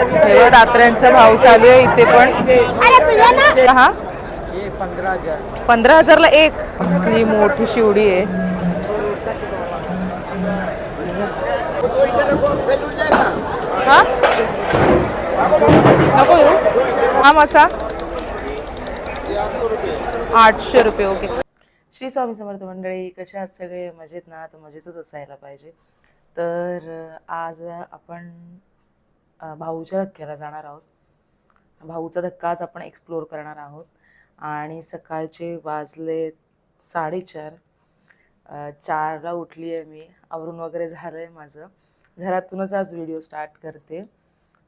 तेव्हा रात्र्यांचा भाव चालू आहे इथे पण. हा 15,000ला एक. असली मोठी शिवडी आहे. हा नको येऊ. हा मासा 800 रुपये. ओके. श्री स्वामी समर्थ मंडळी, कशा आहात सगळे? मजेत ना? तर मजेतच असायला पाहिजे. तर आज आपण भाऊच्या धक्क्याला जाणार आहोत. भाऊचा धक्का आज आपण एक्सप्लोर करणार आहोत. आणि सकाळचे वाजले 4:30. 4ला उठली आहे मी. आवरून वगैरे झालं आहे माझं. घरातूनच आज व्हिडिओ स्टार्ट करते.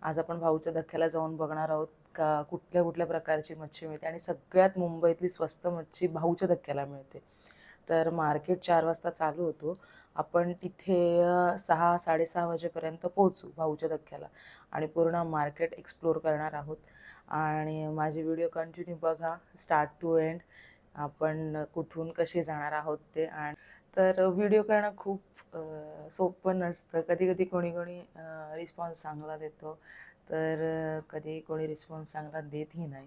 आज आपण भाऊच्या धक्क्याला जाऊन बघणार आहोत का कुठल्या कुठल्या प्रकारची मच्छी मिळते आणि सगळ्यात मुंबईतली स्वस्त मच्छी भाऊच्या धक्क्याला मिळते. तर मार्केट 4 वाजता चालू होतो. आपण तिथे 6-6:30 वाजेपर्यंत पोहोचू भाऊच्या धक्क्याला आणि पूर्ण मार्केट एक्सप्लोर करणार आहोत. आणि माझे व्हिडिओ कंटिन्यू बघा स्टार्ट टू एंड. आपण कुठून कसे जाणार आहोत ते. आणि तर व्हिडिओ करणं खूप सोपं नसतं. कधी कधी कोणी रिस्पॉन्स चांगला देतो, तर कधी कोणी रिस्पॉन्स चांगला देतही नाही.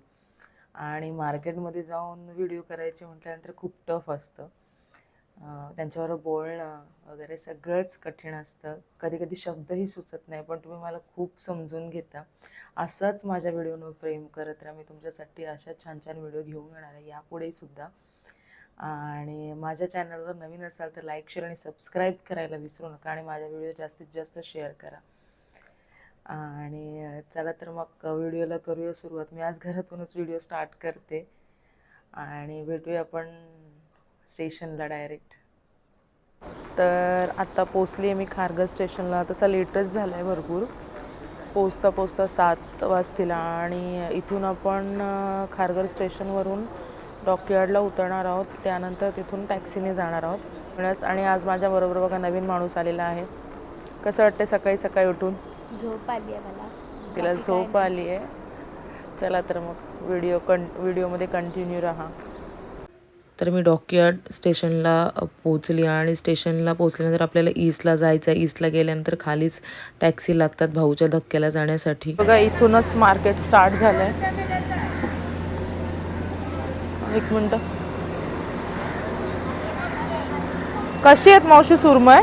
आणि मार्केटमध्ये जाऊन व्हिडिओ करायचे म्हटल्यानंतर खूप टफ असतं. त्यांच्याबरोबर बोलणं वगैरे सगळंच कठीण असतं. कधी कधी शब्दही सुचत नाही, पण तुम्ही मला खूप समजून घेता. असंच माझ्या व्हिडिओवर प्रेम करत राहा. मी तुमच्यासाठी अशा छान छान व्हिडिओ घेऊन येणार आहे यापुढेही सुद्धा. आणि माझ्या चॅनलवर नवीन असाल तर लाईक, शेअर आणि सबस्क्राईब करायला विसरू नका. आणि माझ्या व्हिडिओ जास्तीत जास्त शेअर करा. आणि चला तर मग व्हिडिओला करूया सुरुवात. मी आज घरातूनच व्हिडिओ स्टार्ट करते आणि भेटूया आपण स्टेशनला डायरेक्ट. तर आता पोचली आहे मी खारघर स्टेशनला. तसा लेटच झाला आहे भरपूर. पोचता 7 वाजतील. आणि इथून आपण खारघर स्टेशनवरून डॉकयार्डला उतरणार आहोत. त्यानंतर तिथून टॅक्सीने जाणार आहोत. आणि आज माझ्याबरोबर बघा नवीन माणूस आलेला आहे. कसं वाटतं सकाळी सकाळी उठून? झोप आली आहे मला. तिला झोप आली आहे. चला तर मग व्हिडिओमध्ये कंटिन्यू राहा. तर मी डॉकयार्ड स्टेशनला पोचली. आणि स्टेशनला पोचल्यानंतर आपल्याला ईस्टला जायचं आहे. ईस्टला गेल्यानंतर खालीच टॅक्सी लागतात भाऊच्या धक्क्याला जाण्यासाठी. बघा इथूनच मार्केट स्टार्ट झालं आहे. एक मिनटं. कशी आहेत मावशी सुरमय?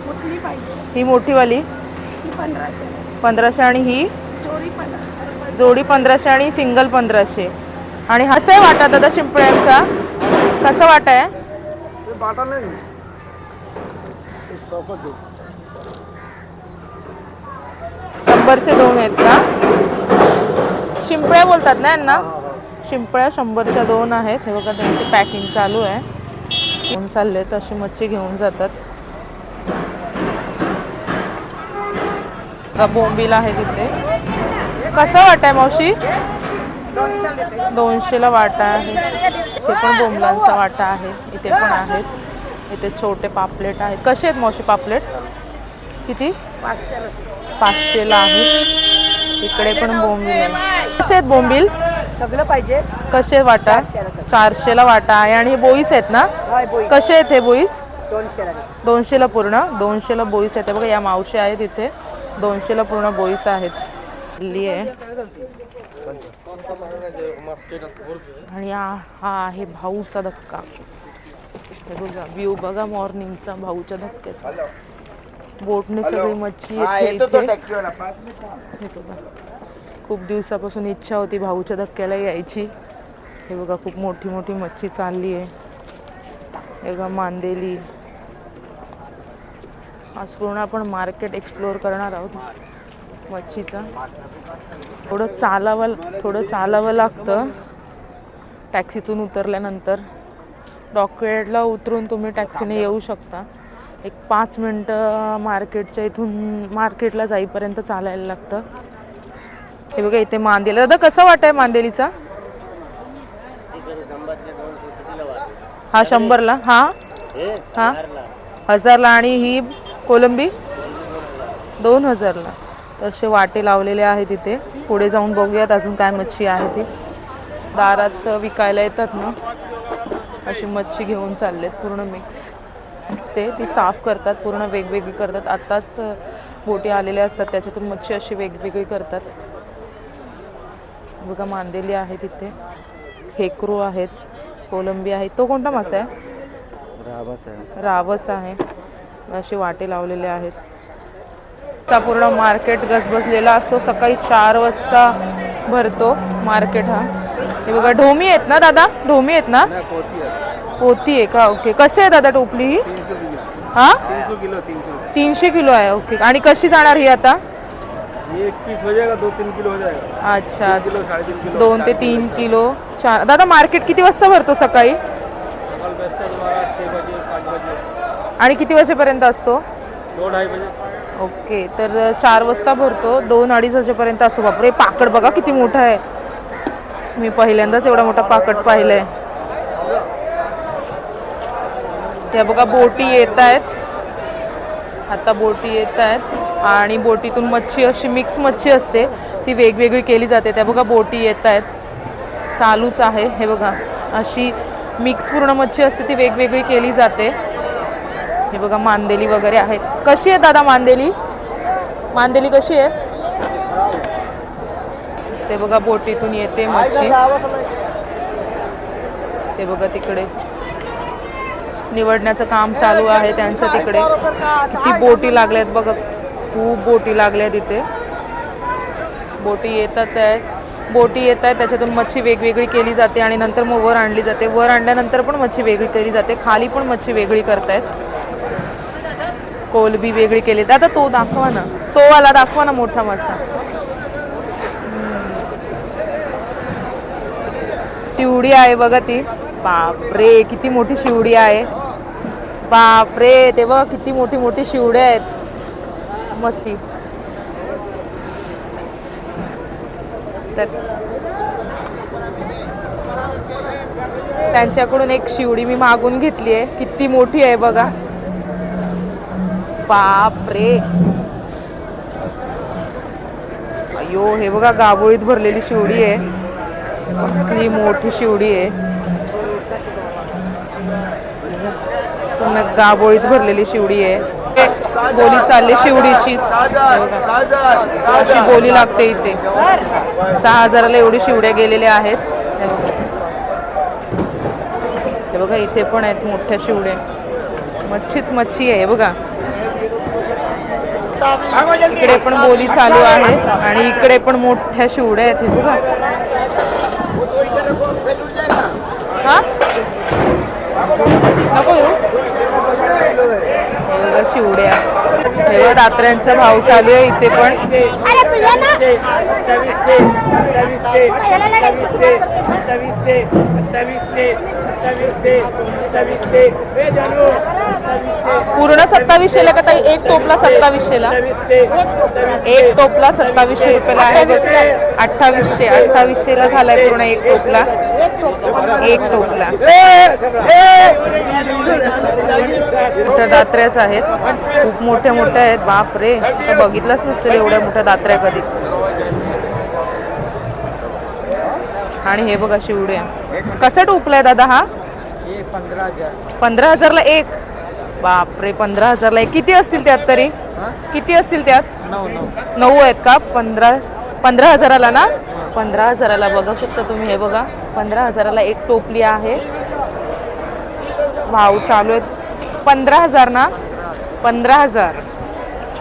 कुठली पाहिजे? ही मोठीवाली ही 1500 आणि ही जोडी 1500. जोडी 1500 आणि सिंगल 1500. आणि हसा आहे वाटा दादा शिंपळ्यांचा? कसा वाटा आहे? 100चे 2 आहेत का? शिंपळ्या बोलतात ना यांना? शिंपळ्या 100च्या 2 आहेत. हे बघा त्यांची पॅकिंग चालू आहे. घेऊन चालले तर अशी मच्छी घेऊन जातात. बोंबील आहे तिथे. कसा वाटा आहे मावशी? 200ला वाटा आहे. इथे पण बोंबलांचा वाटा आहे. इथे पण आहेत. इथे छोटे पापलेट आहेत. कसे आहेत मावशी पापलेट? किती? 500ला आहेत. इकडे पण बोंबील आहे. कसे आहेत बोंबील? सगळं पाहिजे. कसे वाटा? 400ला वाटा आहे. आणि हे बोईस आहेत ना? कसे आहेत हे बोईस? 200ला पूर्ण. 200ला बोईस आहेत. बघा या मावशी आहेत इथे. 200ला पूर्ण बोईस आहेत. आणि हा आहे भाऊचा धक्का. बघा व्ह्यू बघा मॉर्निंगचा भाऊच्या धक्क्याचा. बोटने सगळी मच्छी येते. खूप दिवसापासून इच्छा होती भाऊच्या धक्क्याला यायची. हे बघा खूप मोठी मोठी मच्छी चालली आहे. हे बघा मांदेली. आज पूर्ण आपण मार्केट एक्सप्लोर करणार आहोत मच्छीचा. थोडं चालावं लागतं टॅक्सीतून उतरल्यानंतर. डॉकयार्डला उतरून तुम्ही टॅक्सीने येऊ शकता. एक 5 मिनटं मार्केटला जाईपर्यंत चालायला लागतं. हे बघा इथे मांदेली. दादा कसा वाटा आहे मांदेलीचा? हा 100ला. हा 1000ला. आणि ही कोलंबी 2000ला. तर असे वाटे लावलेले आहेत इथे. पुढे जाऊन बघूयात अजून काय मच्छी आहे ती. दारात विकायला येतात ना अशी मच्छी घेऊन चाललेत पूर्ण मिक्स. ती साफ करतात, पूर्ण वेगवेगळी करतात. आताच बोटी आलेल्या असतात त्याच्यातून मच्छी अशी वेगवेगळी करतात. बघा मांदेली आहे तिथे, खेकरू आहेत, कोलंबी आहे. तो कोणता मासा आहे? रावस आहे. असे वाटे लावलेले आहेत. चा पूर्ण मार्केट गजबजलेला असतो. सकाळी 4 वाजता भरतो मार्केट हा. हे बघा ढोमी आहेत ना दादा? ढोमी आहेत ना? पोती आहे का? ओके. कशी आहे दादा टोपली ही? 300 किलो. हा 300 किलो 300 किलो आहे. ओके. आणि कशी जाणार ही आता? ये एक पीस हो जाएगा, 2-3 किलो हो जाएगा. अच्छा 3 किलो 3.5 किलो 2 ते 3 किलो. छान. दादा मार्केट किती वाजता भरतो सकाळी? सकाल बेस्ट है तुम्हारा 6 बजे 5 बजे आणि किती वाजेपर्यंत असतो? 2-2.5 बजे. ओके. तर 4 वाजता भरतो, 2-2.5 वाजेपर्यंत असतो. बापरे पाकड बघा किती मोठा आहे. मी पहिल्यांदाच एवढा मोठा पाकड पाहिलाय. त्या बघा बोटी येत आहेत. आता बोटी येत आहेत आणि बोटीतून मच्छी अशी मिक्स मच्छी असते ती वेगवेगळी केली जाते. त्या बघा बोटी येत आहेत, चालूच आहे. हे बघा अशी मिक्स पूर्ण मच्छी असते ती वेगवेगळी केली जाते. हे बघा मांदेली वगैरे आहेत. कशी आहे दादा मांदेली? मांदेली कशी आहे? ते बघा बोटीतून येते मच्छी. ते बघा तिकडे निवडण्याचं काम चालू आहे त्यांचं. तिकडे किती बोटी लागल्यात बघा, खूप बोटी लागल्या तिथे. बोटी येत आहेत त्याच्यातून मच्छी वेगवेगळी केली जाते आणि नंतर मग वर आणली जाते. वर आणल्यानंतर पण मच्छी वेगळी केली जाते, खाली पण मच्छी वेगळी करतायत. कोलबी वेगळी केली. आता तो दाखवा ना, तो वाला दाखवा ना मोठा मासा. शिवडी आहे बघा ती. बापरे किती मोठी शिवडी आहे. बापरे ते बघा किती मोठी मोठी शिवड्या आहेत मस्ती. तर त्यांच्याकडून एक शिवडी मी मागून घेतली आहे. किती मोठी आहे बघा. बापरे अयो हे बघा गाबोळीत भरलेली शिवडी आहे. कसली मोठी शिवडी आहे. पूर्ण गाबोळीत भरलेली शिवडी आहे. बोली चालली शिवडीचीच. अशी बोली लागते इथे. 6,000ला एवढी शिवड्या गेलेल्या आहेत. हे बघा इथे पण आहेत मोठ्या शिवड्या. मच्छीच मच्छी आहे बघा. इकडे पण बोली चालू आहे आणि इकडे पण मोठ्या शिवड्या आहेत. हे बघा हा नको येऊ. हे बघा शिवड्या. हे बघा दात्र्यांचा भाव चालू आहे इथे पण. पूर्ण 2700ला का ताई? एक टोपला 2700ला. एक टोपला 2700 रुपयाला आहे. 2800ला झालाय पूर्ण एक टोपला. एक टोपला. मोठ्या दात्र्याच आहेत, खूप मोठ्या मोठ्या आहेत. बाप रे बघितलंच नसतील एवढ्या मोठ्या दात्र्या कधी. आणि हे बघा शिवड्या. कसा टोपलाय दादा हा? 15,000ला एक. बापरे 15,000ला एक. किती असतील त्यात तरी? किती असतील त्यात? 9 आहेत का? 15,000ला ना? 15,000ला बघू शकता तुम्ही. हे बघा 15,000ला एक टोपली आहे. भाव चालू आहेत 15,000 ना? 15,000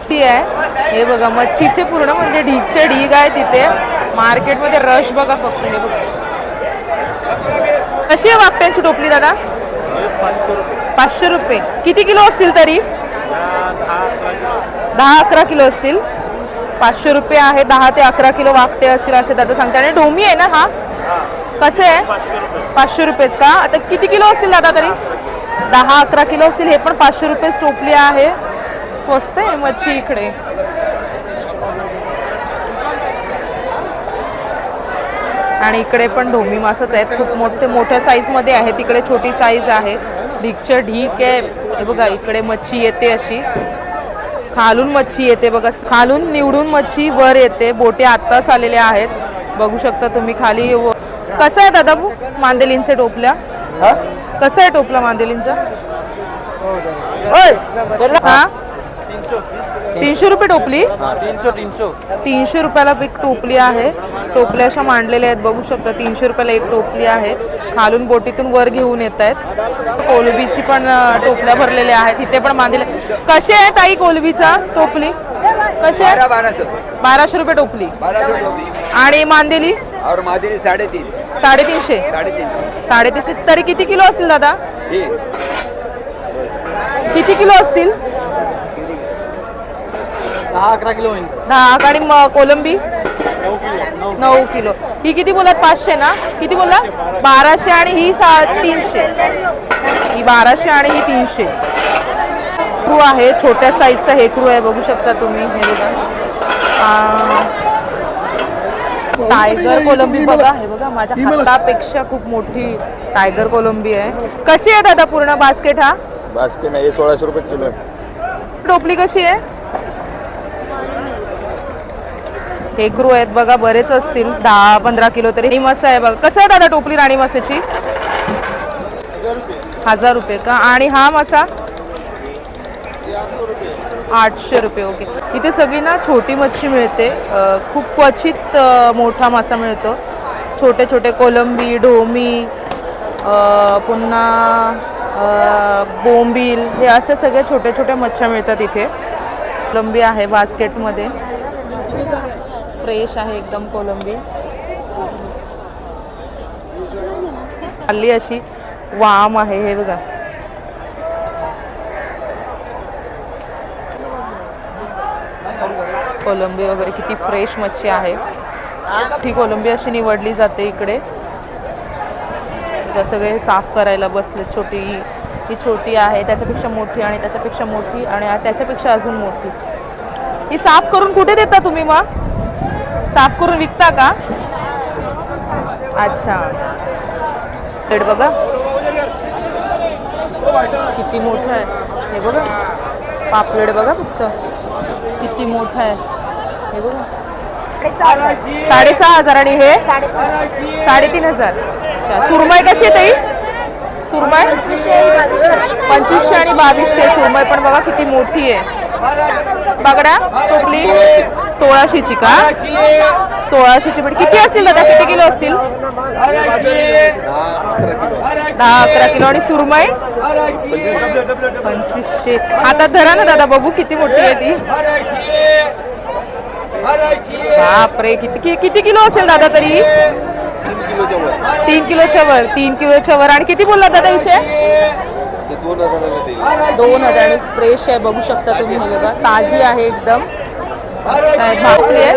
ती आहे. हे बघा मच्छीचे पूर्ण म्हणजे ढीगचे ढीग आहे तिथे मार्केटमध्ये. रश बघा फक्त. हे बघा कशी आहे वाकट्यांची टोपली दादा? 500 रुपये. किती किलो असतील तरी? 10-11 किलो असतील. 500 रुपये आहे. 10 ते 11 किलो वाकटे असतील असे दादा सांगते. आणि ढोमी आहे ना हा? कसे आहे? 500 रुपयेच का? आता किती किलो असतील दादा तरी? 10-11 किलो असतील. हे पण 500 रुपये टोपली आहे. स्वस्त आहे मच्छी इकडे. आणि इकडे पण ढोमी मासच आहेत. खूप मोठ्या साईज मध्ये आहे. तिकडे छोटी साईज आहे. ढीगच्या ढीक आहे. हे बघा इकडे मच्छी येते अशी खालून मच्छी येते बघा. खालून निवडून मच्छी वर येते. बोटे आत्ताच आलेल्या आहेत बघू शकता तुम्ही खाली. कसं आहे दादा मांदेलींचे टोपल्या? कसं आहे टोपला मांदेलींचा? हा 300 रुपये टोपली. 300. 300 रुपयाला एक टोपली आहे. टोपल्या अशा मांडलेल्या आहेत बघू शकता. 300 रुपयाला एक टोपली आहे. खालून बोटीतून वर घेऊन येत आहेत. कोलंबीची पण टोपल्या भरलेल्या आहेत. इथे पण बांधलेल्या. कशी आहे ताई कोलंबीचा टोपली कशी आहे? 1200 रुपये टोपली. 1200 टोपली आणि मांदेली और मादेली 350. 350. 350 तरी किती किलो असतील दादा? ये किती किलो असतील? 10-11 किलो होईल. 10 आणि कोलंबी 9 किलो. ही किती बोलात? 500 ना? किती बोलला? 1200 आणि ही 300. ही 1200 आणि ही 300. क्रू आहे छोट्या साईजचा हे क्रू आहे बघू शकता तुम्ही. हे बघा टायगर कोलंबी बघा. हे बघा माझ्या हातापेक्षा खूप मोठी टायगर कोलंबी आहे. कशी आहे दादा पूर्ण बास्केट? हा बास्केट नाही 1600 रुपये किलो. टोपली कशी आहे? हे क्रू आहेत बघा बरेच असतील 10-15 किलो तरी. ही मस्त आहे बघा. कसं आहे दादा टोपली राणी मासाची? 1000 रुपये का? आणि हा मासा 800 रुपये. ओके. इथे सगळी ना छोटी मच्छी मिळते. खूप क्वचित मोठा मासा मिळतो. छोटे छोटे कोलंबी, ढोमी, पुन्हा बोंबील हे असे सगळे छोट्या छोट्या मच्छ्या मिळतात इथे. कोलंबी आहे बास्केटमध्ये. फ्रेश आहे एकदम कोलंबी. खाली अशी वाम आहे. हे बघा कोलंबी वगैरे किती फ्रेश मच्छी आहे. ही कोलंबी अशी निवडली जाते इकडे. सगळे साफ करायला बसले. ही छोटी आहे, त्याच्यापेक्षा मोठी आणि त्याच्यापेक्षा मोठी आणि त्याच्यापेक्षा अजून मोठी. ही साफ करून कुठे देता तुम्ही? मग साफ करून विकता का? अच्छा. प्लेट बघा किती मोठं आहे. हे बघा पापलेट बघा फक्त किती मोठं आहे. हे बघा 6500 आणि हे 3500. अच्छा. सुरमई कशी आहे ताई? सुरमई 2500 आणि 2200. सुरमई पण बघा किती मोठी आहे. बागडा टोपली 1600ची का? 1600ची. पण किती असतील दादा? किती किलो असतील? 10-11 किलो. आणि सुरमई 2500. हातात धरा ना दादा बघू किती मोठी आहे ती. बापरे. किती किलो असेल दादा तरी? 3 किलोच्या वर. 3 किलोच्या वर. आणि किती बोलला दादा विषय? 2000. आणि फ्रेश आहे बघू शकता तुम्ही. हे बघा ताजी आहे एकदम. भाकरी आहे.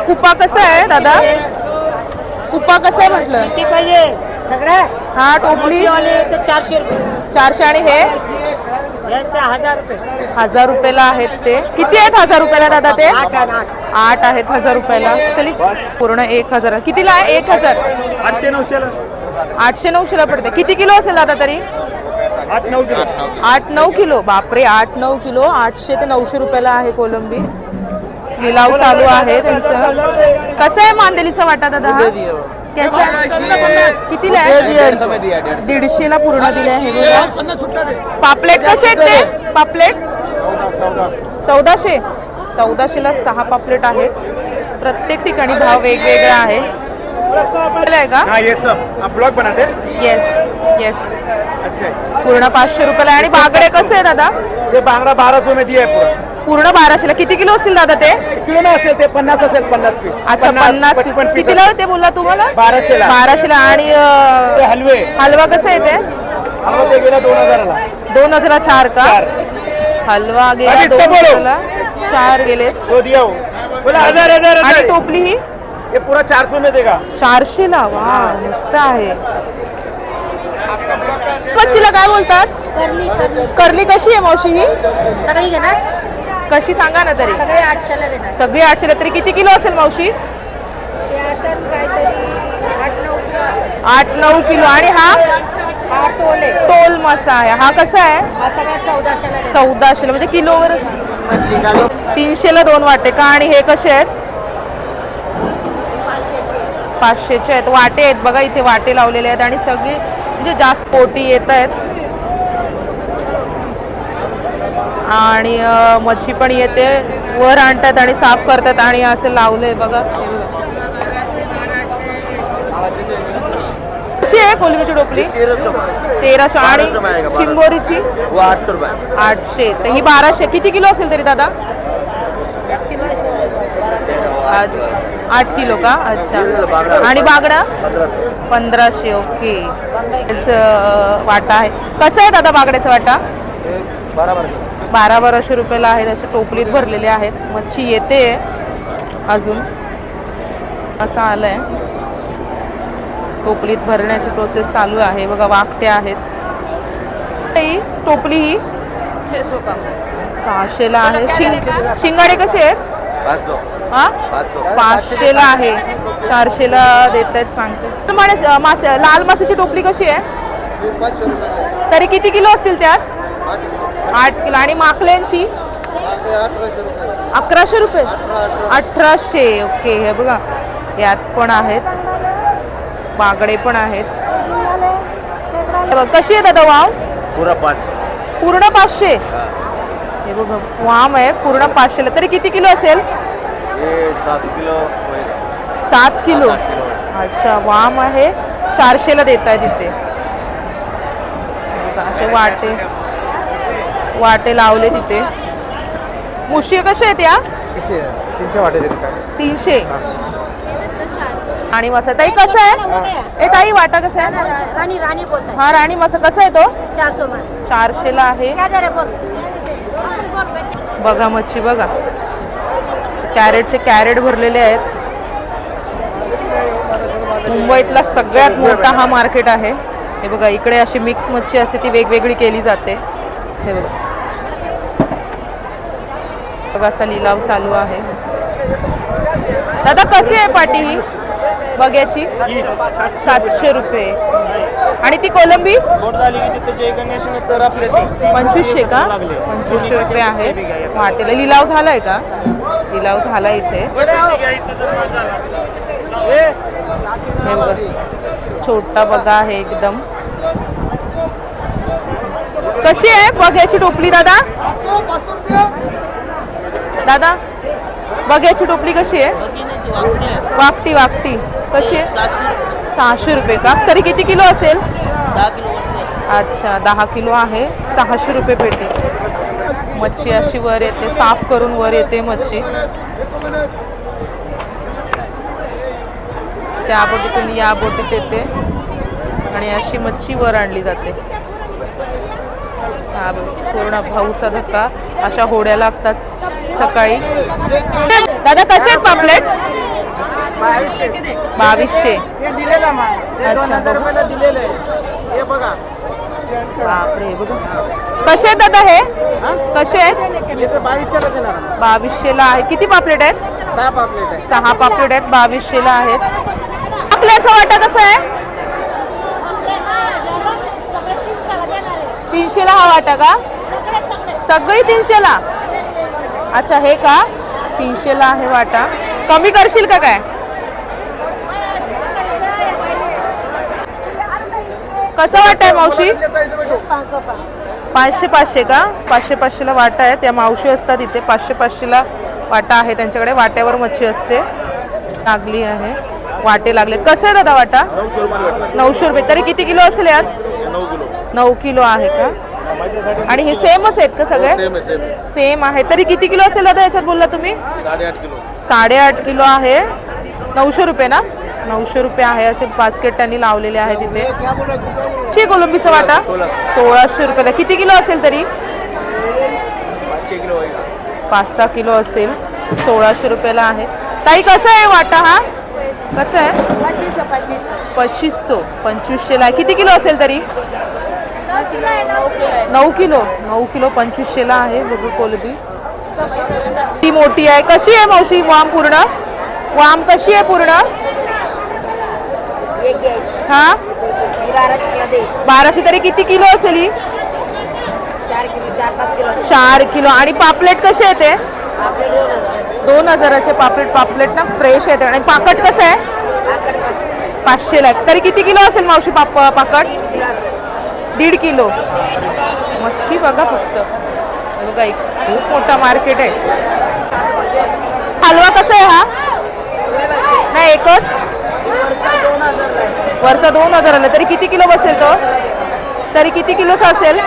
कुपा कसा आहे दादा? कुपा कसा आहे म्हटलं? सगळं हा टोपली 400 रुपये. 400. आणि हे 1000 रुपये. 1000 रुपयाला आहेत ते. किती आहेत 1000 रुपयाला दादा ते? 8 आहेत 1000 रुपयाला. चली पूर्ण 1000. कितीला आहे? 1000. 800-900ला पडते. किती किलो असेल दादा तरी? 8-9 किलो. बापरे 8-9 किलो. 800 ते 900 रुपयाला आहे कोलंबी. लिलाव चालू आहे त्यांचं. कसं आहे मांदेलीचा वाटा दादा? हा कितीला आहे? 150ला पूर्ण दिले आहे. पापलेट कसे आहेत ते? पापलेट 1400ला 6 पापलेट आहेत. प्रत्येक ठिकाणी भाव वेगवेगळा आहे. का? ब्लॉग बनाते. येस. अच्छा. पूर्ण 500 रुपयाला. आणि बागडे कसं आहे दादा? ते बांगडा 1200 में दिया है पूरा. पूर्ण 1200ला. किती किलो असतील दादा ते? किलो ना असेल ते 50 असेल. 50 पीस. अच्छा 50 55 पीस. कितीला ते बोलला तुम्हाला? 1200ला. 1200ला. आणि ते हलवे हलवा कसा आहे ते? हलवा ते गेला 2000ला. 2000ला 4 का? हलवा गेला अरे इसका बोलो. 2000ला 4 गेले. तो दिया हो. बोला 1000. आणि टोपली ही ये पूरा 400 में देगा. 400ला. वा मस्त आहे. मच्छीला काय बोलतात? करली कशी आहे मावशी ही? सगळी घेणार. कशी सांगा ना तरी? सगळे 800ला देणार. सगळी 800ला. तरी किती किलो असेल मावशी? ते असेल काहीतरी 8-9 किलो असेल. 8-9 किलो. आणि हा हा टोल आहे. टोल मासा आहे. हा कसा आहे? हा सगळ्या 1400ला देणार. 1400ला. म्हणजे किलोवर 300ला 2 वाटे का? आणि हे कसे आहेत? 500चे आहेत. वाटे आहेत बघा इथे वाटे लावलेले आहेत. आणि सगळी म्हणजे जास्त पोटी येत आहेत आणि मच्छी पण येते, वर आणतात आणि साफ करतात आणि असं लावलंय बघा. कशी आहे कोलंबीची टोपली? 1300. आणि चिंबोरीची? वो 800 रुपये. 800. तर ही 1200. किती किलो असेल तरी दादा? 8 किलो का? अच्छा. आणि बागडा? 1500. ओके. वाटा आहे. कसं आहे दादा बागड्याचा वाटा? 1200 रुपयाला आहेत. अशा टोपलीत भरलेले आहेत. मच्छी येते अजून, असं आलंय. टोपलीत भरण्याची प्रोसेस चालू आहे बघा. वाकटे आहेत. ही टोपली ही 600ला आहे. शिंगाडे कसे आहेत? 500. हा 500ला आहे. 400ला देत आहेत सांगते. मासे, लाल मासेची टोपली कशी आहे? तरी किती किलो असतील त्यात? 8 किलो. आणि माकल्यांची? 1100 रुपये. 1800. ओके. हे बघा यात पण आहेत, बागडे पण आहेत. कशी आहे दादा वाव? पूरा 500. पूर्ण 500. हे बघा वाम आहे पूर्ण 500ला. तरी किती किलो असेल? ये 7 किलो. 7 किलो. अच्छा. वाम आहे 400ला देत आहे तिथे. असे वाटे लावले तिथे. मुशी कशा आहेत या? 300 वाटे देते काय? 300. आणि मसा ताई कसं आहे? ए ताई वाटा कसा आहे? राणी राणी बोलताय. हा राणी मसा कसा आहे तो? 400 मान. 400ला आहे. काय दर आहे बोल? बघा मच्छी बघा. कॅरेटचे कॅरेट भरलेले आहेत. मुंबईतला सगळ्यात मोठा हा मार्केट आहे. हे बघा इकडे अशी मिक्स मच्छी असते, ती वेगवेगळी केली जाते. हे बघा बघा असा लिलाव चालू आहे. दादा कशी आहे पाटी ही बघ्याची? 700 रुपये. आणि ती कोलंबी? 2500 का? 2500 रुपये आहे वाटेला. लिलाव झालाय का? लिलाव झाला इथे. हे बघा छोटा बघा आहे एकदम. कशी आहे बघ्याची टोपली दादा? दादा बघ्याची टोपली कशी आहे? वाकटी कशी आहे? 600 रुपये का? तरी किती किलो असेल? 10 किलो. अच्छा 10 किलो आहे. 600 रुपये पेटी. मच्छी अशी वर येते, साफ करून वर येते मच्छी. त्या बोटीतून या बोटीत येते आणि अशी मच्छी वर आणली जाते. हा पूर्ण भाऊचा धक्का. अशा होड्या लागतात सकाळी. दादा कसे आहेत पापलेट? 2200. बापरे बघा कसे आहेत दादा हे? कसे आहेत? 2200ला आहे. किती पापलेट आहेत? 6 पापलेट आहे. 6 पापलेट आहेत. 2200ला आहेत. आपल्याचा वाटा कसा आहे? 300ला हा वाटा का? सगळी 300ला. अच्छा हे का? 300ला आहे वाटा. कमी करशील का काय? कसा वाटा आहे मावशी? 500 का? 500ला वाटा आहे. त्या मावशी असतात इथे. 500ला वाटा आहे त्यांच्याकडे. वाट्यावर मच्छी असते. लागली आहे. वाटे लागले. कसं आहे दादा वाटा? 900 रुपये. तरी किती किलो असेल यात? 9 किलो आहे का? आणि हे सेमच आहेत का सगळे? सेम आहे. तरी किती किलो असेल दादा याच्यात बोलला तुम्ही? 8.5 किलो. 8.5 किलो आहे. 900 रुपये ना? 900 रुपये आहे. असे बास्केट त्यांनी लावलेले आहे तिथे. कोलंबीचा वाटा 1600 रुपयाला. किती किलो असेल तरी? 5-6 किलो असेल. 1600 रुपयाला आहे. ताई कसा आहे वाटा हा? कसा आहे? 2500ला. किती किलो असेल तरी? 9 किलो. 2500ला आहे बघू कोलंबी. ती मोठी आहे. कशी आहे मावशी वाम पूर्ण? वाम कशी आहे पूर्ण? हा 1200. तरी किती किलो असेल ही? 4 किलो. आणि पापलेट कसे आहे ते? 2000चे पापलेट. पापलेट ना फ्रेश आहे. आणि पाकट कसं आहे? 500ला आहे. तरी किती किलो असेल मावशी पाकड? 1.5 किलो मच्छी बघा फक्त. हे बघा एक खूप मोठा मार्केट आहे. हलवा कसा आहे हा? नाही एकच वरचा 2000 आला. तरी किती किलो बसेल तो? तरी किती किलोचा असेल?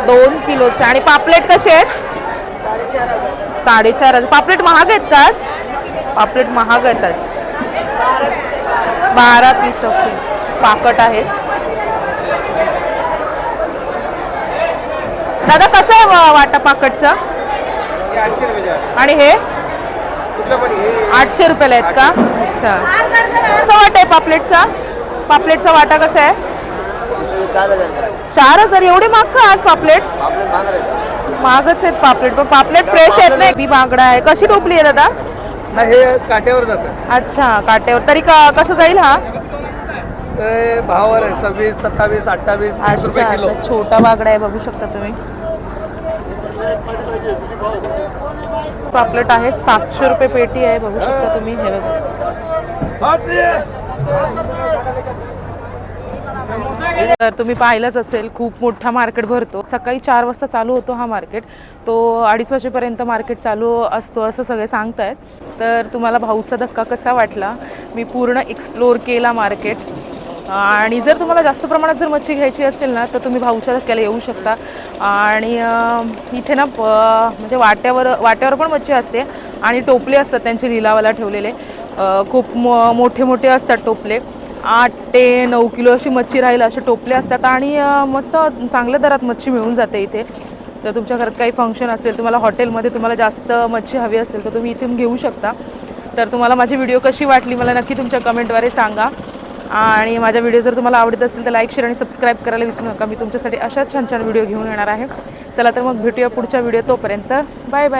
2 किलोचा. आणि पापलेट कसे आहेत? 4,500. पापलेट महाग आहेत का आज? पापलेट महाग आहेत आज. 12 पीस पाकट आहेत. दादा कसं आहे वाटा पाकटचा? 800 रुपये. आणि हे कुठलं पण हे 800 रुपयाला आहेत का? अच्छा. कसा वाटा आहे पापलेटचा? पापलेटचा वाटा कसा आहे? 4,000. एवढे महाग का आज पापलेट? महागच आहेत पापलेट. पण पापलेट फ्रेश आहेत ना? बी बांगडा आहे. कशी टोपली आहे दादा? नाही हे काट्यावर जातं. अच्छा काट्यावर. तरी कसं जाईल हा? ते भावावर आहे 26, 27, 28, 30 रुपये अच्छा किलो. तर छोटा बांगडा आहे बघू शकता तुम्ही. पापलेट आहे 700 रुपये पेटी आहे बघू शकता तुम्ही. हे बघा तर तुम्ही पाहिलंच असेल खूप मोठा मार्केट भरतो. सकाळी 4 वाजता चालू होतो हा मार्केट. तो 2:30 वाजेपर्यंत मार्केट चालू असतो असं सगळे सांगतायत. तर तुम्हाला भाऊचा धक्का कसा वाटला? मी पूर्ण एक्सप्लोर केला मार्केट. आणि जर तुम्हाला जास्त प्रमाणात जर मच्छी घ्यायची असेल ना तर तुम्ही भाऊच्या धक्क्याला येऊ शकता. आणि इथे ना म्हणजे वाट्यावर पण मच्छी असते आणि टोपले असतात त्यांचे लिलावाला ठेवलेले. खूप मोठे मोठे असतात टोपले. 8 ते 9 किलो अशी मच्छी राहील असे टोपले असतात. आणि मस्त चांगल्या दरात मच्छी मिळून जाते इथे. तर तुमच्या घरात काही फंक्शन असेल, तुम्हाला हॉटेलमध्ये तुम्हाला जास्त मच्छी हवी असेल तर तुम्ही इथून घेऊ शकता. तर तुम्हाला माझी व्हिडिओ कशी वाटली मला नक्की तुमच्या कमेंटद्वारे सांगा. आणि माझ्या व्हिडिओ जर तुम्हाला आवडत असतील तर लाईक शेअर आणि सबस्क्राईब करायला विसरू नका. मी तुमच्यासाठी अशा छान छान व्हिडिओ घेऊन येणार आहे. चला तर मग भेटूया पुढच्या व्हिडिओ. तोपर्यंत बाय बाय.